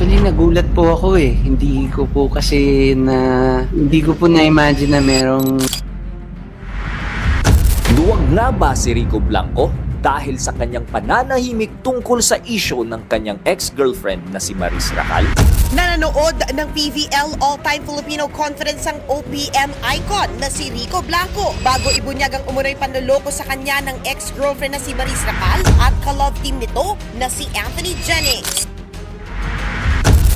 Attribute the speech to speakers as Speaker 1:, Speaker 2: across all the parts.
Speaker 1: Actually, nagulat po ako eh. Hindi ko po na-imagine na merong...
Speaker 2: Duwag na ba si Rico Blanco dahil sa kanyang pananahimik tungkol sa isyu ng kanyang ex-girlfriend na si Maris Racal?
Speaker 3: Nananood ng PVL All-Time Filipino Conference ang OPM icon na si Rico Blanco bago ibunyag ang umunoy panloloko sa kanya ng ex-girlfriend na si Maris Racal at ka-love team nito na si Anthony Jennings.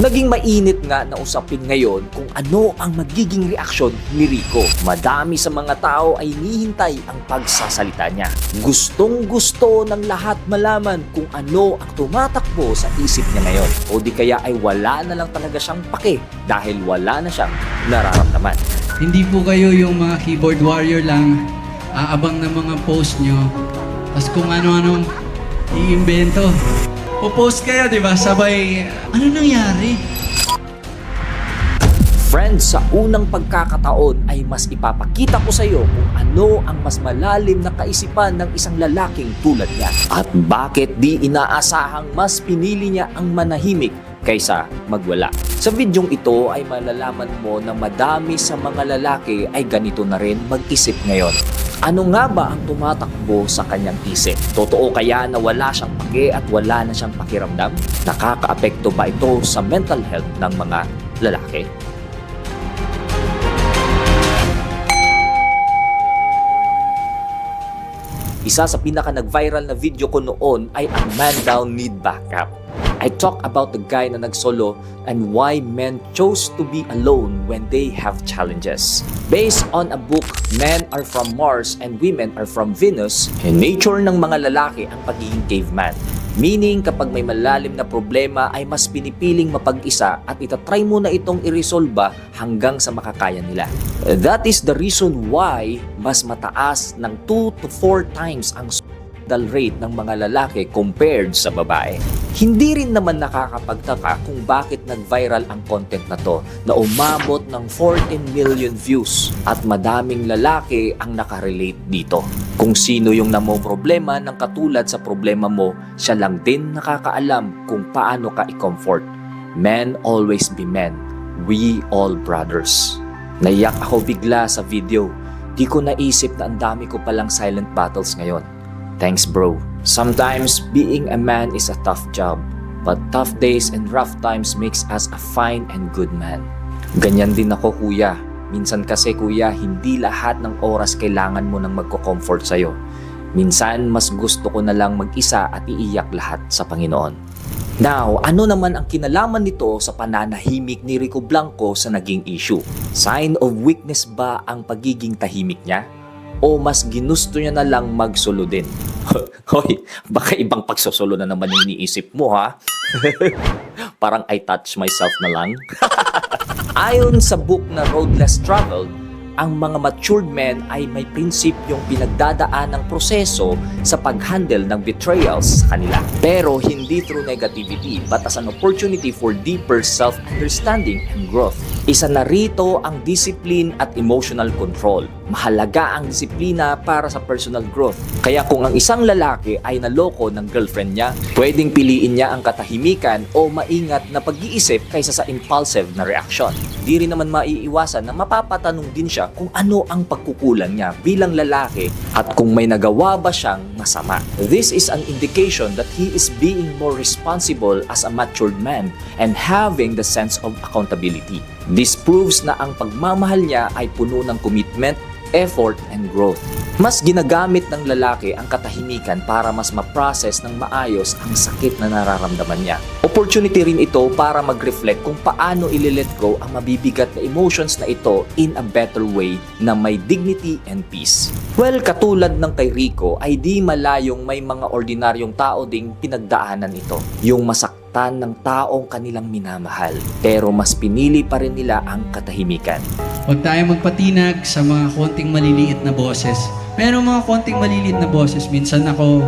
Speaker 2: Naging mainit nga na usapin ngayon kung ano ang magiging reaksyon ni Rico. Madami sa mga tao ay hinihintay ang pagsasalita niya. Gustong-gusto ng lahat malaman kung ano ang tumatakbo sa isip niya ngayon. O di kaya ay wala na lang talaga siyang pake dahil wala na siyang nararamdaman.
Speaker 4: Hindi po kayo yung mga keyboard warrior lang, aabang ng mga post nyo, tapos kung ano-anong iimbento. Po-post kayo, di ba? Sabay, ano nangyari?
Speaker 2: Friends, sa unang pagkakataon ay mas ipapakita ko sa iyo kung ano ang mas malalim na kaisipan ng isang lalaking tulad niya. At bakit di inaasahang mas pinili niya ang manahimik kaysa magwala. Sa videong ito ay malalaman mo na madami sa mga lalaki ay ganito na rin mag-isip ngayon. Ano nga ba ang tumatakbo sa kanyang isip? Totoo kaya na wala siyang pake at wala na siyang pakiramdam? Nakakaapekto ba ito sa mental health ng mga lalaki? Isa sa pinaka nag-viral na video ko noon ay ang Man Down Need Backup. I talk about the guy na nagsolo and why men chose to be alone when they have challenges. Based on a book, Men Are From Mars and Women Are From Venus, nature ng mga lalaki ang pagiging caveman. Meaning kapag may malalim na problema ay mas pinipiling mapag-isa at itatry mo na itong iresolba hanggang sa makakaya nila. That is the reason why mas mataas ng 2 to 4 times ang rate ng mga lalaki compared sa babae. Hindi rin naman nakakapagtaka kung bakit nag-viral ang content na to na umabot ng 14 million views at madaming lalaki ang nakarelate dito. Kung sino yung namomroblema ng katulad sa problema mo, siya lang din nakakaalam kung paano ka i-comfort. Men always be men. We all brothers. Naiyak ako bigla sa video. Di ko naisip na ang dami ko palang silent battles ngayon. Thanks bro. Sometimes being a man is a tough job, but tough days and rough times makes us a fine and good man. Ganyan din ako kuya. Minsan kasi kuya, hindi lahat ng oras kailangan mo nang magko-comfort sa'yo. Minsan mas gusto ko na lang mag-isa at iiyak lahat sa Panginoon. Now, ano naman ang kinalaman nito sa pananahimik ni Rico Blanco sa naging issue? Sign of weakness ba ang pagiging tahimik niya? O mas ginusto niya na lang magsolo din? Hoy, baka ibang pagsosolo na naman yung iniisip mo ha? Parang I touch myself na lang. Ayon sa book na Road Less Traveled, ang mga matured men ay may prinsipyong pinagdadaan ng proseso sa pag-handle ng betrayals sa kanila. Pero hindi through negativity but as an opportunity for deeper self-understanding and growth. Isa na rito ang discipline at emotional control. Mahalaga ang disiplina para sa personal growth. Kaya kung ang isang lalaki ay naloko ng girlfriend niya, pwedeng piliin niya ang katahimikan o maingat na pag-iisip kaysa sa impulsive na reaksyon. Di rin naman maiiwasan na mapapatanong din siya kung ano ang pagkukulang niya bilang lalaki at kung may nagawa ba siyang masama. This is an indication that he is being more responsible as a matured man and having the sense of accountability. This proves na ang pagmamahal niya ay puno ng commitment, effort, and growth. Mas ginagamit ng lalaki ang katahimikan para mas ma-process ng maayos ang sakit na nararamdaman niya. Opportunity rin ito para mag-reflect kung paano i-let go ang mabibigat na emotions na ito in a better way na may dignity and peace. Well, katulad ng kay Rico ay di malayong may mga ordinaryong tao ding pinagdaanan ito. Yung masaktan ng taong kanilang minamahal. Pero mas pinili pa rin nila ang katahimikan.
Speaker 4: Huwag tayo magpatinag sa mga konting maliliit na boses. Pero mga konting maliliit na boses, minsan ako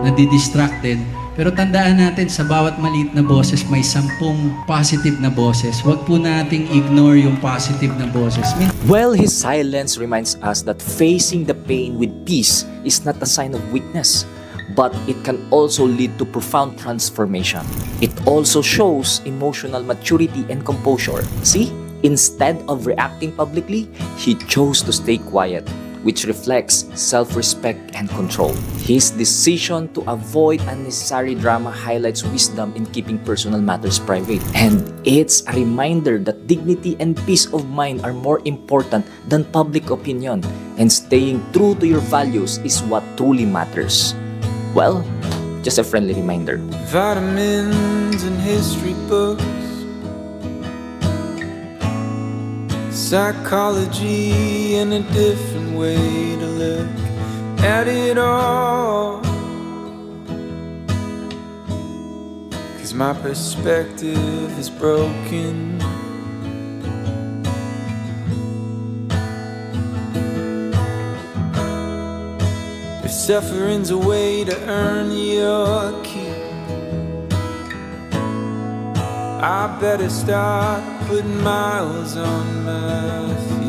Speaker 4: nadidistracted. Pero tandaan natin, sa bawat maliit na boses, may 10 positive na boses. Huwag po nating ignore yung positive na boses.
Speaker 2: Well, his silence reminds us that facing the pain with peace is not a sign of weakness, but it can also lead to profound transformation. It also shows emotional maturity and composure. See, instead of reacting publicly, he chose to stay quiet, which reflects self-respect and control. His decision to avoid unnecessary drama highlights wisdom in keeping personal matters private. And it's a reminder that dignity and peace of mind are more important than public opinion, and staying true to your values is what truly matters. Well, just a friendly reminder.
Speaker 5: Vitamins and history books, psychology and a different way to look at it all. 'Cause my perspective is broken. If suffering's a way to earn your keep, I better start putting miles on my feet.